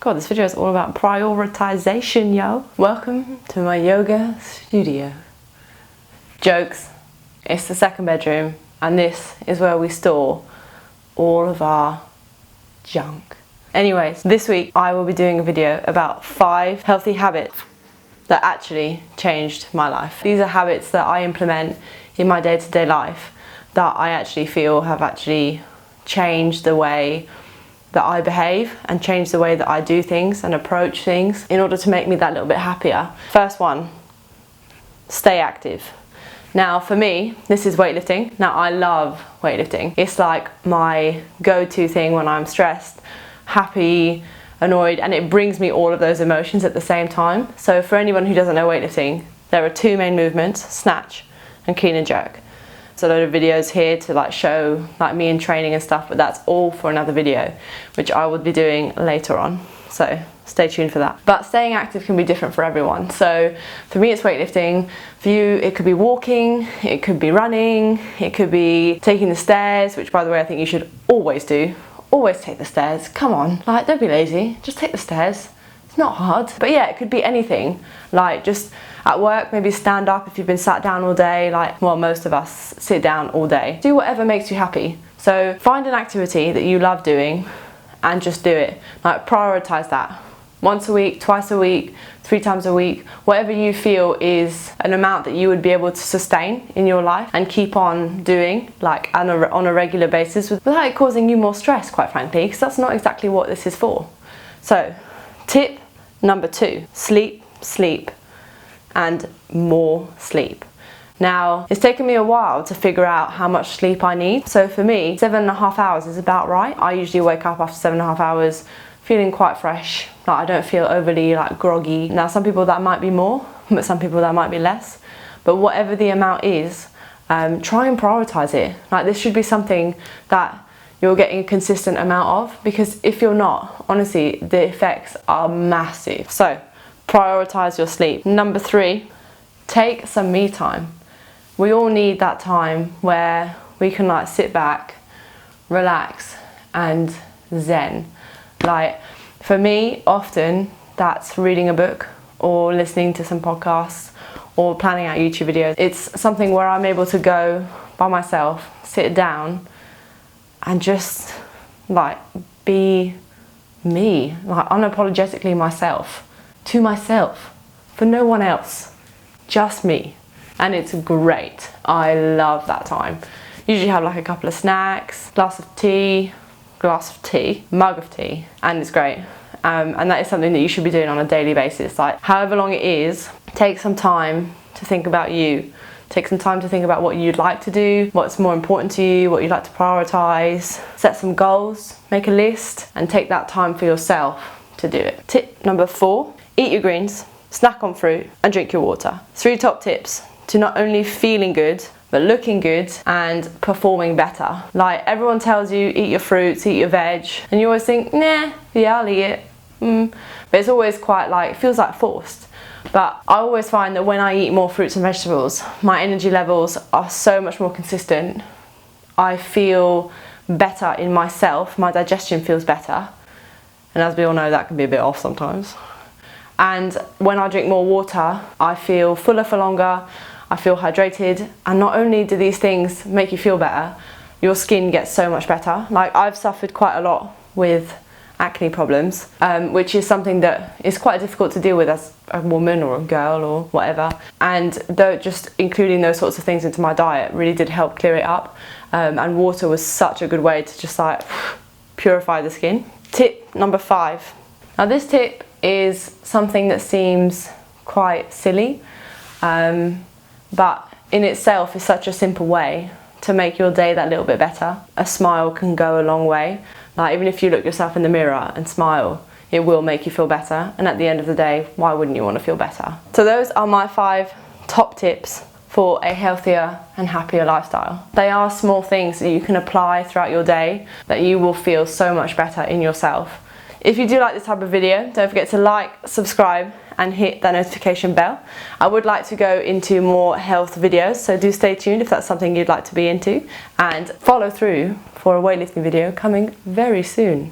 God, this video is all about prioritization, yo. Welcome to my yoga studio. Jokes. It's the second bedroom, and this is where we store all of our junk. Anyways, this week I will be doing a video about 5 healthy habits that actually changed my life. These are habits that I implement in my day-to-day life that I actually feel have actually changed the way that I behave and change the way that I do things and approach things in order to make me that little bit happier. First one, stay active. Now for me, this is weightlifting. Now I love weightlifting. It's like my go-to thing when I'm stressed, happy, annoyed, and it brings me all of those emotions at the same time. So for anyone who doesn't know weightlifting, there are 2 main movements, snatch and clean and jerk. A load of videos here to show me in training and stuff, but that's all for another video, which I will be doing later on, so stay tuned for that. But staying active can be different for everyone. So for me it's weightlifting. For you it could be walking, it could be running, it could be taking the stairs, which by the way I think you should always do. Always take the stairs, come on, don't be lazy, just take the stairs. It's not hard. But yeah, it could be anything, just at work, maybe stand up if you've been sat down all day, well, most of us sit down all day. Do whatever makes you happy. So find an activity that you love doing and just do it. Prioritize that. Once a week, twice a week, 3 times a week, whatever you feel is an amount that you would be able to sustain in your life and keep on doing on a regular basis without it causing you more stress, quite frankly, because that's not exactly what this is for. So tip number 2, sleep, sleep, and more sleep. Now, it's taken me a while to figure out how much sleep I need. So for me, 7.5 hours is about right. I usually wake up after 7.5 hours feeling quite fresh. I don't feel overly groggy. Now, some people that might be more, but some people that might be less. But whatever the amount is, try and prioritize it. This should be something that you're getting a consistent amount of, because if you're not, honestly, the effects are massive. So prioritize your sleep. Number 3, take some me time. We all need that time where we can sit back, relax, and zen. For me, often that's reading a book or listening to some podcasts or planning out YouTube videos. It's something where I'm able to go by myself, sit down, and just be me, unapologetically myself, to myself, for no one else, just me. And it's great. I love that time. Usually have a couple of snacks, glass of tea, mug of tea, and it's great. And that is something that you should be doing on a daily basis. However long it is, take some time to think about you. Take some time to think about what you'd like to do, what's more important to you, what you'd like to prioritize. Set some goals, make a list, and take that time for yourself to do it. Tip number 4, eat your greens, snack on fruit, and drink your water. 3 top tips to not only feeling good, but looking good and performing better. Everyone tells you, eat your fruits, eat your veg, and you always think, nah, yeah, I'll eat it. But it's always quite it feels forced. But I always find that when I eat more fruits and vegetables, my energy levels are so much more consistent. I feel better in myself, my digestion feels better. And as we all know, that can be a bit off sometimes. And when I drink more water, I feel fuller for longer, I feel hydrated. And not only do these things make you feel better, your skin gets so much better. I've suffered quite a lot with acne problems, which is something that is quite difficult to deal with as a woman or a girl or whatever. And just including those sorts of things into my diet really did help clear it up. And water was such a good way to just purify the skin. Tip number 5. Now this tip is something that seems quite silly, but in itself is such a simple way to make your day that little bit better. A smile can go a long way. Even if you look yourself in the mirror and smile, it will make you feel better. And at the end of the day, why wouldn't you want to feel better? So those are my 5 top tips for a healthier and happier lifestyle. They are small things that you can apply throughout your day that you will feel so much better in yourself. If you do like this type of video, don't forget to like, subscribe, and hit that notification bell. I would like to go into more health videos, so do stay tuned if that's something you'd like to be into, and follow through for a weightlifting video coming very soon.